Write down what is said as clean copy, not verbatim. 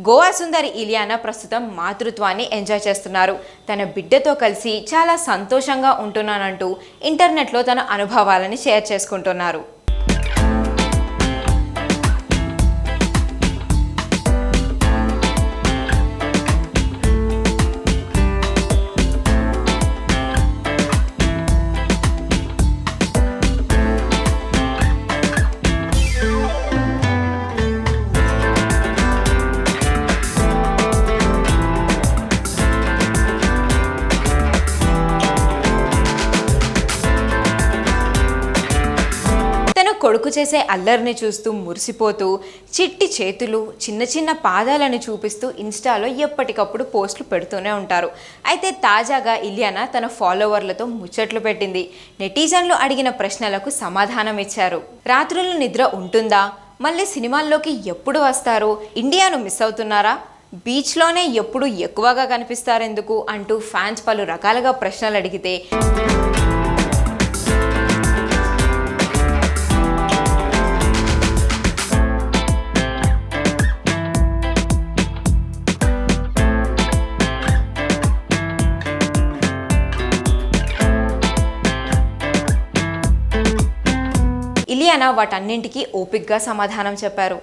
గోవా సుందరి ఇలియానా ప్రస్తుతం మాతృత్వాన్ని ఎంజాయ్ చేస్తున్నారు. తన బిడ్డతో కలిసి చాలా సంతోషంగా ఉంటున్నానంటూ ఇంటర్నెట్లో తన అనుభవాలని షేర్ చేసుకుంటున్నారు. కొడుకు చేసే అల్లరిని చూస్తూ మురిసిపోతూ చిట్టి చేతులు చిన్న చిన్న పాదాలను చూపిస్తూ ఇన్స్టాలో ఎప్పటికప్పుడు పోస్టులు పెడుతూనే ఉంటారు. అయితే తాజాగా ఇలియానా తన ఫాలోవర్లతో ముచ్చట్లు పెట్టింది. నెటిజన్లు అడిగిన ప్రశ్నలకు సమాధానం ఇచ్చారు. రాత్రులు నిద్ర ఉంటుందా, మళ్ళీ సినిమాల్లోకి ఎప్పుడు వస్తారు, ఇండియాను మిస్ అవుతున్నారా, బీచ్లోనే ఎప్పుడు ఎక్కువగా కనిపిస్తారెందుకు అంటూ ఫ్యాన్స్ పలు రకాలుగా ప్రశ్నలు అడిగితే ఇలియానా వాటన్నింటికీ ఓపిక్గా సమాధానం చెప్పారు.